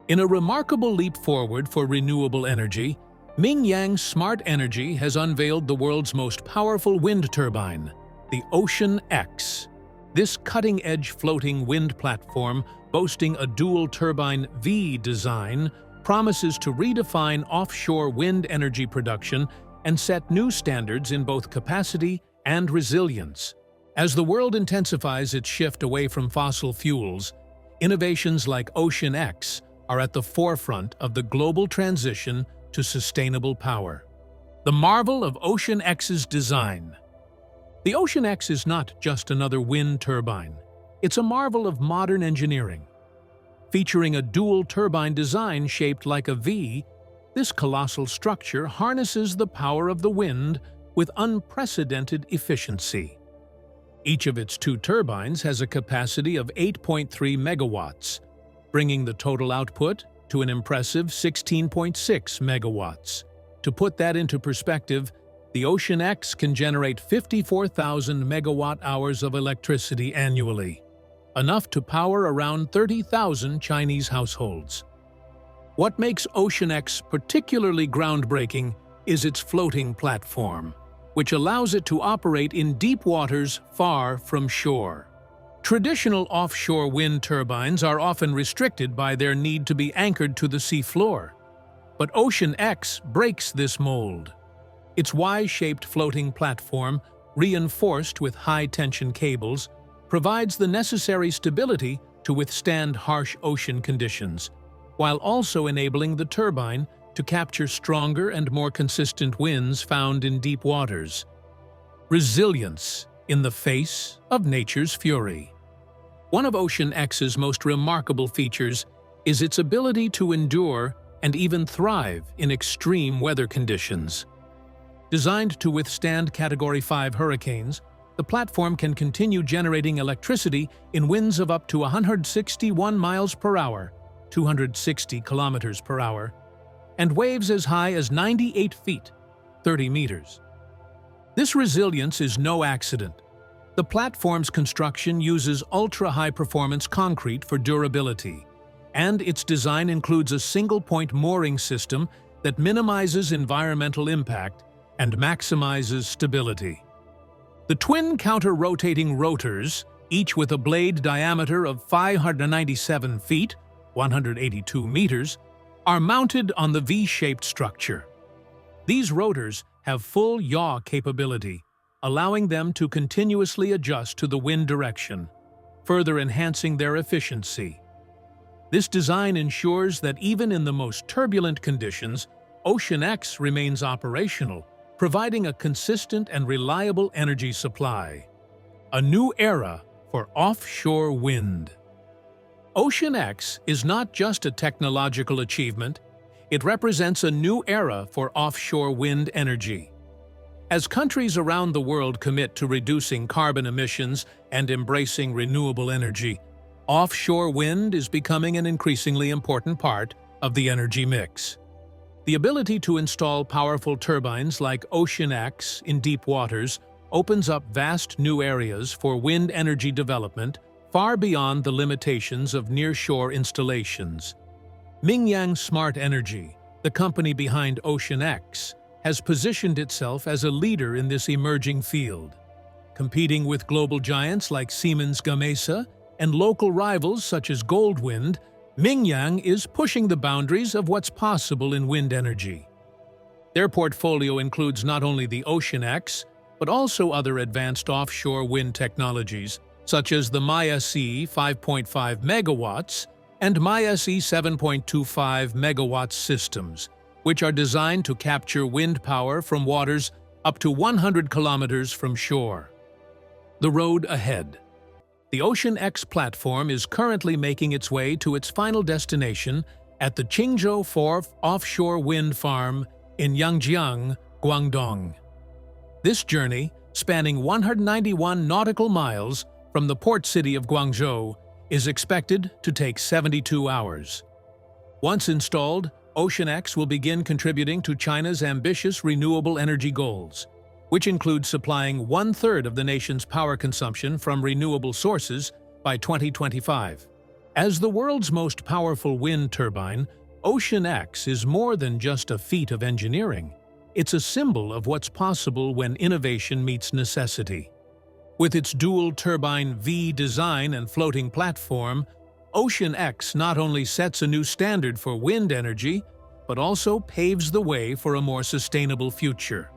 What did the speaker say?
In a remarkable leap forward for renewable energy, MingYang Smart Energy has unveiled the world's most powerful wind turbine, the OceanX. This cutting-edge floating wind platform, boasting a dual-turbine V design, promises to redefine offshore wind energy production and set new standards in both capacity and resilience. As the world intensifies its shift away from fossil fuels, innovations like OceanX are at the forefront of the global transition to sustainable power. The marvel of OceanX's design. The OceanX is not just another wind turbine. It's a marvel of modern engineering. Featuring a dual-turbine design shaped like a V, this colossal structure harnesses the power of the wind with unprecedented efficiency. Each of its two turbines has a capacity of 8.3 megawatts, bringing the total output to an impressive 16.6 megawatts. To put that into perspective, the OceanX can generate 54,000 megawatt-hours of electricity annually, enough to power around 30,000 Chinese households. What makes OceanX particularly groundbreaking is its floating platform, which allows it to operate in deep waters far from shore. Traditional offshore wind turbines are often restricted by their need to be anchored to the seafloor, but OceanX breaks this mold. Its Y-shaped floating platform, reinforced with high-tension cables, provides the necessary stability to withstand harsh ocean conditions, while also enabling the turbine to capture stronger and more consistent winds found in deep waters. Resilience in the face of nature's fury. One of OceanX's most remarkable features is its ability to endure and even thrive in extreme weather conditions. Designed to withstand Category 5 hurricanes, the platform can continue generating electricity in winds of up to 161 miles per hour, 260 kilometers per hour, and waves as high as 98 feet, 30 meters. This resilience is no accident. The platform's construction uses ultra-high-performance concrete for durability, and its design includes a single-point mooring system that minimizes environmental impact and maximizes stability. The twin counter-rotating rotors, each with a blade diameter of 597 feet, 182 meters, are mounted on the V-shaped structure. These rotors have full yaw capability, allowing them to continuously adjust to the wind direction, further enhancing their efficiency. This design ensures that even in the most turbulent conditions, OceanX remains operational, providing a consistent and reliable energy supply. A new era for offshore wind. OceanX is not just a technological achievement, it represents a new era for offshore wind energy. As countries around the world commit to reducing carbon emissions and embracing renewable energy, offshore wind is becoming an increasingly important part of the energy mix. The ability to install powerful turbines like OceanX in deep waters opens up vast new areas for wind energy development far beyond the limitations of nearshore installations. MingYang Smart Energy, the company behind OceanX, has positioned itself as a leader in this emerging field. Competing with global giants like Siemens Gamesa and local rivals such as Goldwind, MingYang is pushing the boundaries of what's possible in wind energy. Their portfolio includes not only the OceanX, but also other advanced offshore wind technologies, such as the MySE 5.5 megawatts and MySE 7.25 megawatts systems, which are designed to capture wind power from waters up to 100 kilometers from shore. The road ahead. The OceanX platform is currently making its way to its final destination at the Qingzhou 4th Offshore Wind Farm in Yangjiang, Guangdong. This journey, spanning 191 nautical miles from the port city of Guangzhou, is expected to take 72 hours. Once installed, OceanX will begin contributing to China's ambitious renewable energy goals, which include supplying 1/3 of the nation's power consumption from renewable sources by 2025. As the world's most powerful wind turbine, OceanX is more than just a feat of engineering. It's a symbol of what's possible when innovation meets necessity. With its dual-turbine V design and floating platform, OceanX not only sets a new standard for wind energy, but also paves the way for a more sustainable future.